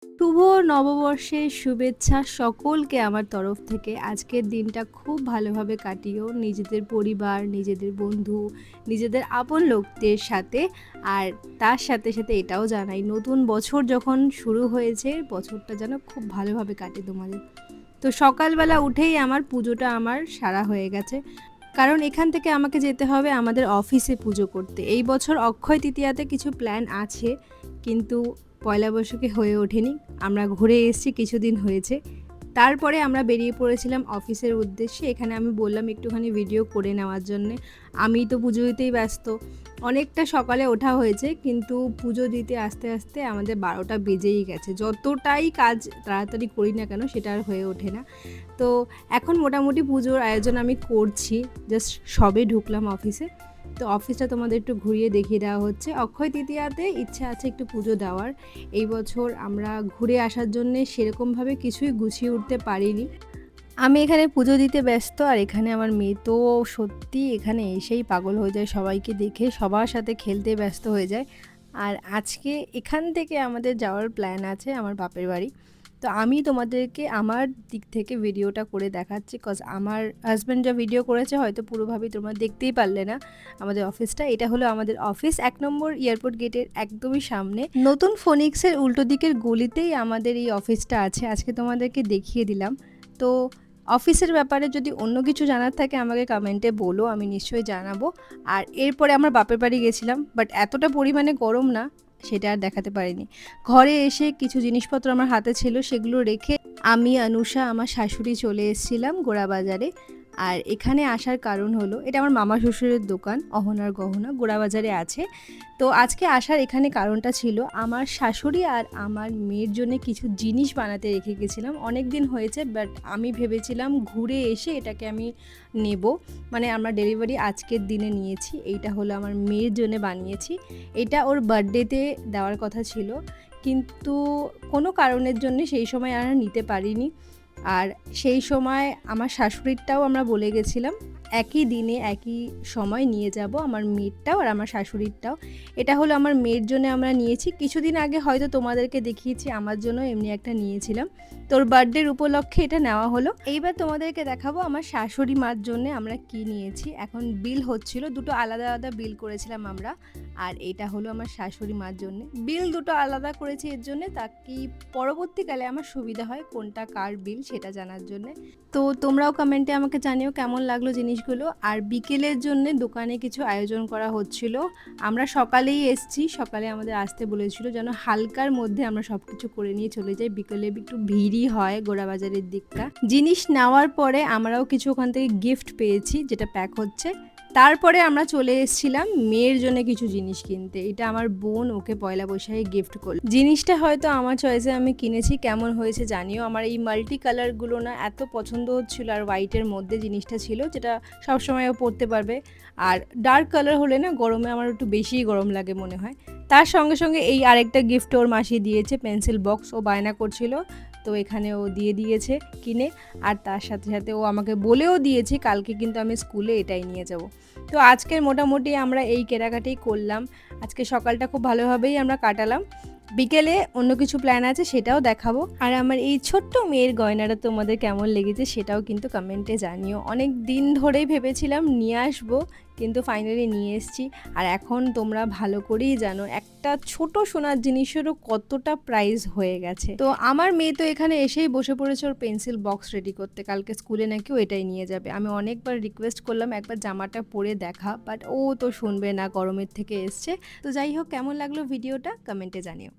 শুভ নববর্ষের শুভেচ্ছা সকলকে আমার তরফ থেকে। আজকের দিনটা খুব ভালোভাবে কাটিও নিজেদের পরিবার, নিজেদের বন্ধু, নিজেদের আপন লোকদের সাথে। আর তার সাথে সাথে এটাও জানাই, নতুন বছর যখন শুরু হয়েছে, বছরটা যেন খুব ভালোভাবে কাটে তোমাদের। তো সকালবেলা উঠেই আমার পুজোটা সারা হয়ে গেছে, কারণ এখান থেকে আমাকে যেতে হবে আমাদের অফিসে পুজো করতে। এই বছর অক্ষয় তৃতীয়াতে কিছু প্ল্যান আছে, কিন্তু পয়লা বৈশাখে হয়ে ওঠেনি। আমরা ঘুরে এসেছি, কিছুদিন হয়েছে। তারপরে আমরা বেরিয়ে পড়েছিলাম অফিসের উদ্দেশ্যে। এখানে আমি বললাম একটুখানি ভিডিও করে নেওয়ার জন্যে। আমি তো পুজো দিতেই ব্যস্ত, অনেকটা সকালে ওঠা হয়েছে, কিন্তু পুজো দিতে আস্তে আস্তে আমাদের 12টা বেজেই গেছে। যতটাই কাজ তাড়াতাড়ি করি না কেন, সেটা আর হয়ে ওঠে না। তো এখন মোটামুটি পুজোর আয়োজন আমি করছি, জাস্ট সবে ঢুকলাম অফিসে। তো অফিসটা তোমাদের একটু ঘুরিয়ে দেখিয়ে দেওয়া হচ্ছে। অক্ষয় তৃতীয়াতে ইচ্ছে আছে একটু পুজো দেওয়ার। এই বছর আমরা ঘুরে আসার জন্যে সেরকমভাবে কিছুই গুছিয়ে উঠতে পারিনি। আমি এখানে পুজো দিতে ব্যস্ত, আর এখানে আমার মেয়ে তো সত্যি এখানে এসেই পাগল হয়ে যায়, সবাইকে দেখে সবার সাথে খেলতে ব্যস্ত হয়ে যায়। আর আজকে এখান থেকে আমাদের যাওয়ার প্ল্যান আছে আমার বাপের বাড়ি। তো আমি তোমাদেরকে আমার দিক থেকে ভিডিওটা করে দেখাচ্ছি, কজ আমার হাজব্যান্ড যা ভিডিও করেছে হয়তো পুরোভাবে তোমরা দেখতেই পারলে না। আমাদের অফিসটা, এটা হলো আমাদের অফিস, 1 নম্বর এয়ারপোর্ট গেটের একদমই সামনে, নতুন ফোনিক্সের উল্টো দিকের গলিতেই আমাদের এই অফিসটা আছে। আজকে তোমাদেরকে দেখিয়ে দিলাম। তো অফিসের ব্যাপারে যদি অন্য কিছু জানার থাকে আমাকে কমেন্টে বলো, আমি নিশ্চয়ই জানাবো। আর এরপরে আমার বাপের বাড়ি গেছিলাম, বাট এতটা পরিমাণে গরম না, সেটা আর দেখাতে পারিনি। ঘরে এসে কিছু জিনিসপত্র আমার হাতে ছিল, সেগুলো রেখে আমি, অনুষা, আমার শাশুড়ি চলে এসেছিলাম গোড়াবাজারে। আর এখানে আসার কারণ হলো, এটা আমার মামা শ্বশুরের দোকান, অহনার গহনা, গোড়াবাজারে আছে। তো আজকে আসার এখানে কারণটা ছিল, আমার শাশুড়ি আর আমার মেয়ের জন্য কিছু জিনিস বানাতে রেখে গেছিলাম, অনেক দিন হয়েছে, বাট আমি ভেবেছিলাম ঘুরে এসে এটাকে আমি নেব। মানে আমরা ডেলিভারি আজকের দিনে নিয়েছি। এইটা হলো আমার মেয়ের জন্য বানিয়েছি। এটা ওর বার্থডেতে দেওয়ার কথা ছিল, কিন্তু কোনো কারণের জন্য সেই সময় আর নিতে পারিনি। আর সেই সময় আমার শাশুড়িরটাও আমরা বলে গেছিলাম একই দিনে একই সময় নিয়ে যাব, আমার মেয়েরটাও আর আমার শাশুড়িরটাও। এটা হলো আমার মেয়ের জন্য আমরা নিয়েছি। কিছুদিন আগে হয়তো তোমাদেরকে দেখিয়েছি, আমার জন্য এমনি একটা নিয়েছিলাম। তোর বার্থডের উপলক্ষে এটা নেওয়া হলো। এইবার তোমাদেরকে দেখাবো আমার শাশুড়ি মার জন্য আমরা কি নিয়েছি। এখন বিল হচ্ছিল, দুটো আলাদা আলাদা বিল করেছিলাম আমরা। আর এটা হলো আমার শাশুড়ি মার জন্য। বিল দুটো আলাদা করেছি এর জন্য, তাকে পরবর্তীকালে আমার সুবিধা হয় কোনটা কার বিল সেটা জানার জন্য। তো তোমরাও কমেন্টে আমাকে জানিও কেমন লাগলো জিনিসগুলো। আর বিকেলের জন্য দোকানে কিছু আয়োজন করা হচ্ছিল। আমরা সকালেই এসছি, সকালে আমাদের আসতে বলেছিল যেন হালকার মধ্যে আমরা সব কিছু করে নিয়ে চলে যাই, বিকেলে একটু ভিড়ই হয় গোড়াবাজারের দিকটা। জিনিস নেওয়ার পরে আমরাও কিছু ওখান থেকে গিফট পেয়েছি, যেটা প্যাক হচ্ছে। তারপরে আমরা চলে এসেছিলাম মেয়ের জন্য কিছু জিনিস কিনতে। এটা আমার বোন ওকে পয়লা বৈশাখে গিফট করলো। জিনিসটা হয়তো আমার চয়েসে আমি কিনেছি, কেমন হয়েছে জানিও। আমার এই মাল্টি কালারগুলো না এত পছন্দ হচ্ছিল, আর হোয়াইটের মধ্যে জিনিসটা ছিল, যেটা সবসময়ও পরতে পারবে। আর ডার্ক কালার হলে না গরমে আমার একটু বেশিই গরম লাগে মনে হয়। তার সঙ্গে সঙ্গে এই আরেকটা গিফট ওর মাসি দিয়েছে, পেন্সিল বক্স, ও বায়না করছিল, তো এখানে ও দিয়ে দিয়েছে কিনে। আর তার সাথে সাথে ও আমাকে বলেও দিয়েছে কালকে কিন্তু আমি স্কুলে এটাই নিয়ে যাব। তো আজকের মোটামুটি আমরা এই কেনাকাটাই করলাম। আজকে সকালটা খুব ভালোভাবেই আমরা কাটালাম। বিকেলে অন্য কিছু প্ল্যান আছে, সেটাও দেখাবো। আর আমার এই ছোট্ট মেয়ের গয়নাটা তোমাদের কেমন লেগেছে সেটাও কিন্তু কমেন্টে জানিও। অনেক দিন ধরেই ভেবেছিলাম নিয়ে আসবো, কিন্তু ফাইনালি নিয়ে এসেছি। আর এখন তোমরা ভালো করেই জানো একটা ছোট সোনার জিনিসেরও কতটা প্রাইস হয়ে গেছে। তো আমার মেয়ে তো এখানে এসেই বসে পড়েছে ওর পেন্সিল বক্স রেডি করতে, কালকে স্কুলে নাকি ও এটাই নিয়ে যাবে। আমি অনেকবার রিকোয়েস্ট করলাম একবার জামাটা পরে দেখা, বাট ও তো শুনবে না, গরমের থেকে এসছে। তো যাই হোক, কেমন লাগলো ভিডিওটা কমেন্টে জানিও।